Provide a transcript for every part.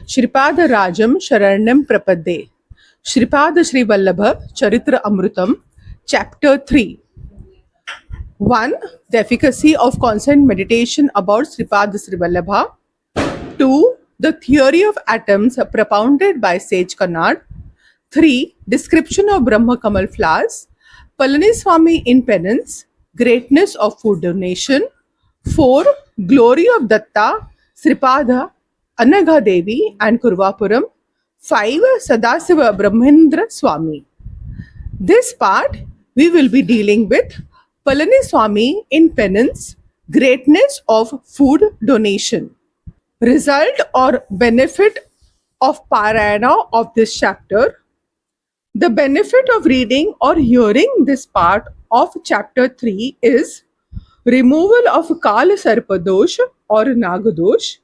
Sreepada Rajam Sharanyam Prapadde. Sreepada Sreevallabha Charitramrutam. Chapter-3. 1. The efficacy of constant meditation about Sreepada Sreevallabha. 2. The theory of atoms propounded by Sage Kannad. 3. Description of Brahma Kamal flowers. Palaniswami in penance. Greatness of food donation. 4. Glory of Datta, Sreepada, Anagha Devi and Kurvapuram. 5. Sadasiva Brahmendra Swami. This part we will be dealing with Palaniswami in penance, greatness of food donation. Result or benefit of Parayana of this chapter. The benefit of reading or hearing this part of chapter 3 is removal of Kala Sarpadosh or Nagadosh.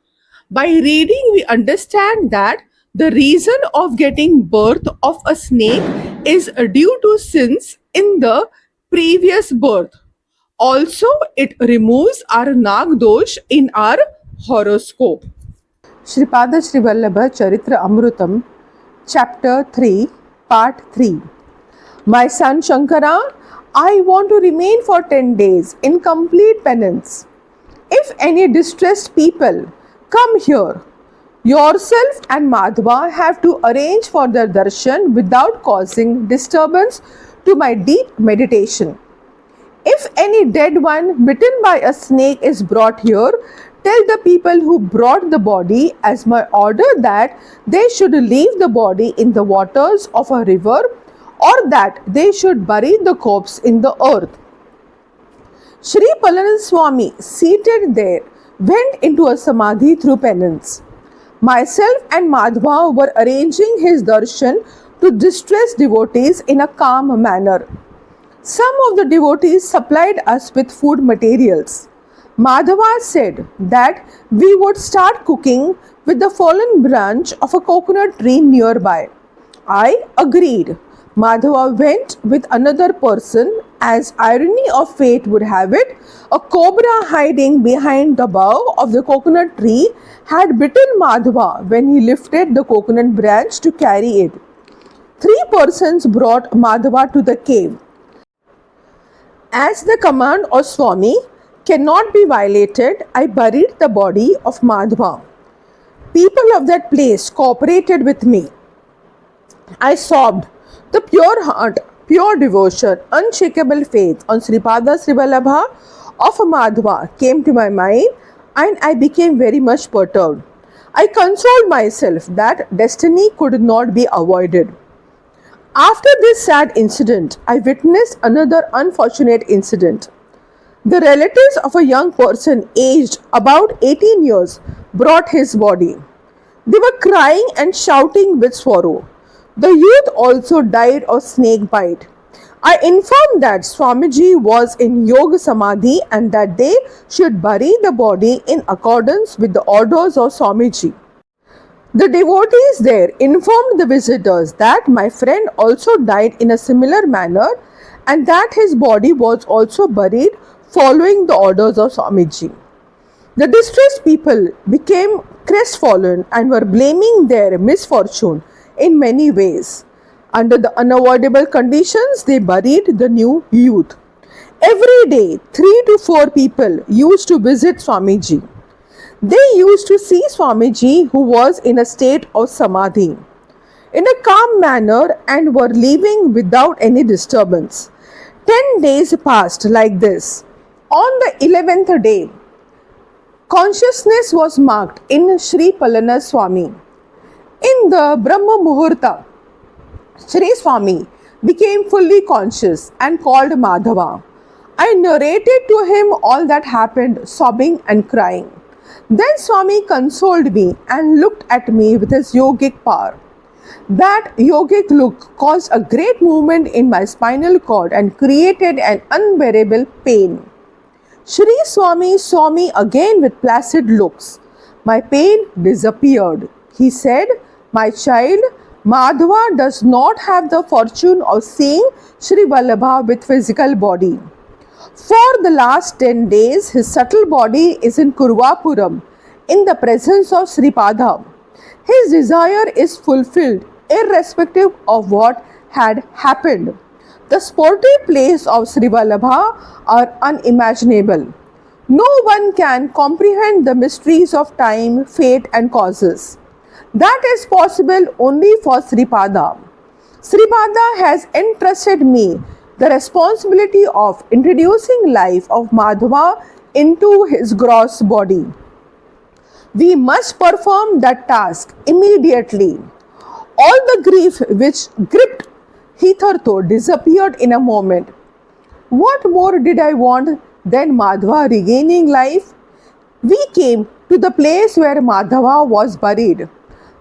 By reading, we understand that the reason of getting birth of a snake is due to sins in the previous birth. Also, it removes our Nagdosh in our horoscope. Sreepada Sreevallabha Charitramrutam, Chapter 3, Part 3. My son Shankara, I want to remain for 10 days in complete penance. If any distressed people come here, yourself and Madhva have to arrange for their darshan without causing disturbance to my deep meditation. If any dead one bitten by a snake is brought here, tell the people who brought the body as my order that they should leave the body in the waters of a river or that they should bury the corpse in the earth. Sri Palaniswami, seated there, went into a samadhi through penance. Myself and Madhva were arranging his darshan to distressed devotees in a calm manner. Some of the devotees supplied us with food materials. Madhava said that we would start cooking with the fallen branch of a coconut tree nearby. I agreed. Madhava went with another person. As irony of fate would have it, a cobra hiding behind the bough of the coconut tree had bitten Madhava when he lifted the coconut branch to carry it. 3 persons brought Madhava to the cave. As the command of Swami cannot be violated, I buried the body of Madhava. People of that place cooperated with me. I sobbed. The pure heart, pure devotion, unshakable faith on Sreepada Sreevallabha of Madhva came to my mind and I became very much perturbed. I consoled myself that destiny could not be avoided. After this sad incident, I witnessed another unfortunate incident. The relatives of a young person aged about 18 years brought his body. They were crying and shouting with sorrow. The youth also died of snake bite. I informed that Swamiji was in Yoga Samadhi and that they should bury the body in accordance with the orders of Swamiji. The devotees there informed the visitors that my friend also died in a similar manner and that his body was also buried following the orders of Swamiji. The distressed people became crestfallen and were blaming their misfortune in many ways. Under the unavoidable conditions, they buried the new youth. Every day, 3 to 4 people used to visit Swamiji. They used to see Swamiji, who was in a state of samadhi, in a calm manner and were leaving without any disturbance. 10 days passed like this. On the 11th day, consciousness was marked in Sri Palaniswami. In the Brahma Muhurta, Sri Swami became fully conscious and called Madhava. I narrated to him all that happened, sobbing and crying. Then Swami consoled me and looked at me with his yogic power. That yogic look caused a great movement in my spinal cord and created an unbearable pain. Sri Swami saw me again with placid looks. My pain disappeared. He said, "My child, Madhava does not have the fortune of seeing Sreevallabha with physical body. For the last 10 days, his subtle body is in Kurvapuram, in the presence of Sreepada. His desire is fulfilled irrespective of what had happened. The sportive plays of Sreevallabha are unimaginable. No one can comprehend the mysteries of time, fate, and causes. That is possible only for Sreepada. Sreepada has entrusted me the responsibility of introducing life of Madhava into his gross body. We must perform that task immediately. All the grief which gripped hitherto disappeared in a moment. What more did I want than Madhava regaining life? We came to the place where Madhava was buried.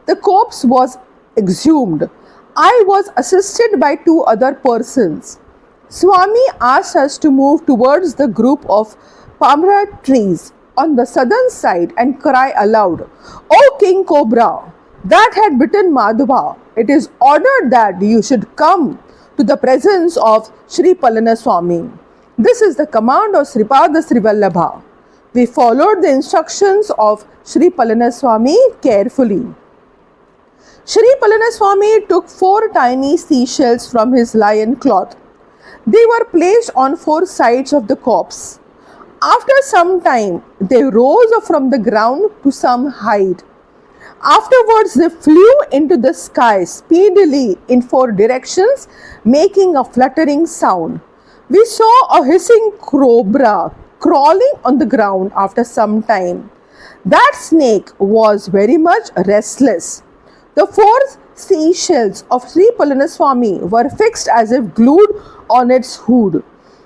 The corpse was exhumed. I was assisted by two other persons. Swami asked us to move towards the group of palm trees on the southern side and cry aloud, "O King Cobra, that had bitten Madhava, it is ordered that you should come to the presence of Sri Swami." This is the command of Sreepada Sreevallabha. We followed the instructions of Sri Swami carefully. Sri Swami took 4 tiny seashells from his lion cloth. They were placed on 4 sides of the corpse. After some time, they rose from the ground to some height. Afterwards, they flew into the sky speedily in 4 directions, making a fluttering sound. We saw a hissing cobra crawling on the ground after some time. That snake was very much restless. The 4 seashells of Sri Swami were fixed as if glued on its hood.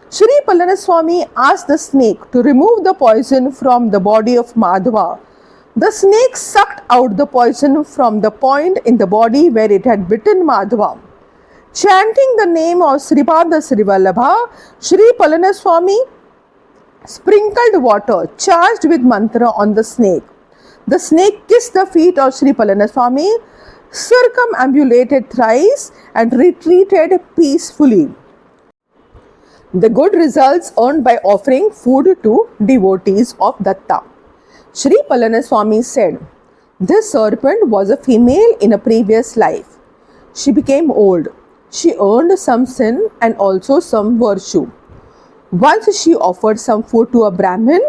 Sri Swami asked the snake to remove the poison from the body of Madhava. The snake sucked out the poison from the point in the body where it had bitten Madhava. Chanting the name of Sreepada Sreevallabha, Sri Swami sprinkled water charged with mantra on the snake. The snake kissed the feet of Sri Swami, circumambulated thrice, and retreated peacefully. The good results earned by offering food to devotees of Datta. Sri Swami said, "This serpent was a female in a previous life. She became old. She earned some sin and also some virtue. Once she offered some food to a Brahmin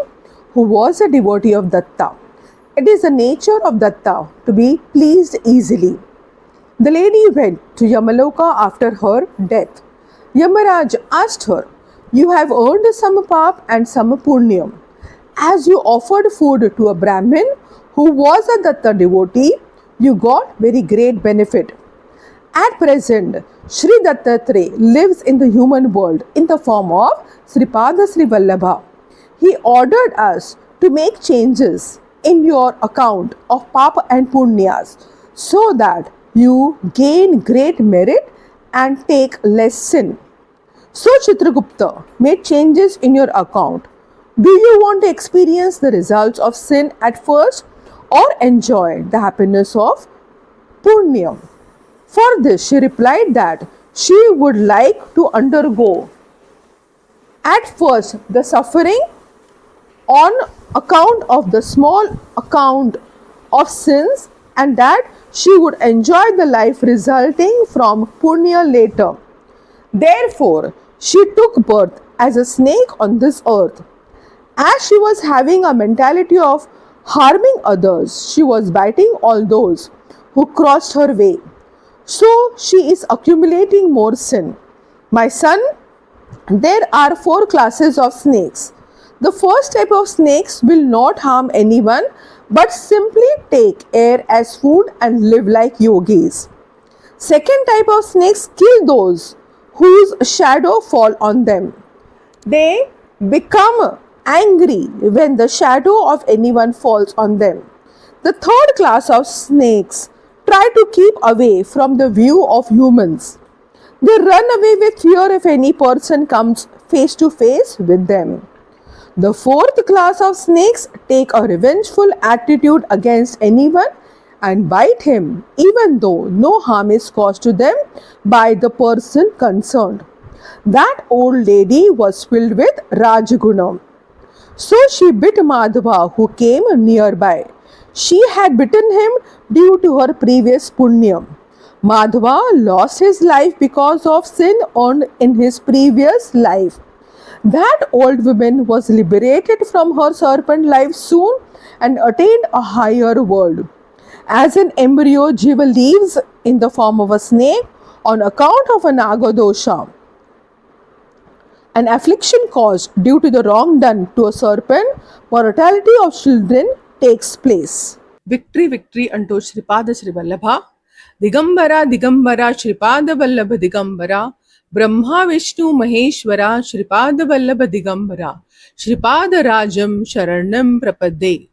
who was a devotee of Datta. It is the nature of Datta to be pleased easily. The lady went to Yamaloka after her death. Yamaraj asked her, 'You have earned some pap and some punyam. As you offered food to a Brahmin who was a Datta devotee, you got very great benefit. At present, Sri Dattatreya lives in the human world in the form of Sreepada Sreevallabha. He ordered us to make changes in your account of Papa and Punyas so that you gain great merit and take less sin." So Chitragupta made changes in your account. Do you want to experience the results of sin at first or enjoy the happiness of Punyam? For this, she replied that she would like to undergo at first the suffering on account of the small account of sins, and that she would enjoy the life resulting from punya later. Therefore, she took birth as a snake on this earth. As she was having a mentality of harming others, she was biting all those who crossed her way. So she is accumulating more sin. My son, there are 4 classes of snakes. The first type of snakes will not harm anyone but simply take air as food and live like yogis. Second type of snakes kill those whose shadow fall on them. They become angry when the shadow of anyone falls on them. The third class of snakes try to keep away from the view of humans. They run away with fear if any person comes face to face with them. The fourth class of snakes take a revengeful attitude against anyone and bite him even though no harm is caused to them by the person concerned. That old lady was filled with Rajguna. So she bit Madhava who came nearby. She had bitten him due to her previous punya. Madhava lost his life because of sin earned in his previous life. That old woman was liberated from her serpent life soon and attained a higher world. As an embryo, Jiva lives in the form of a snake on account of a nagadosha. An affliction caused due to the wrong done to a serpent, mortality of children takes place. Victory, victory unto Sreepada Sreevallabha. Digambara, Digambara, Sreepada Vallabha Digambara. Brahma, Vishnu, Maheshwara, Sreepada Vallabha Digambara. Sreepada Rajam Sharanam Prapadde.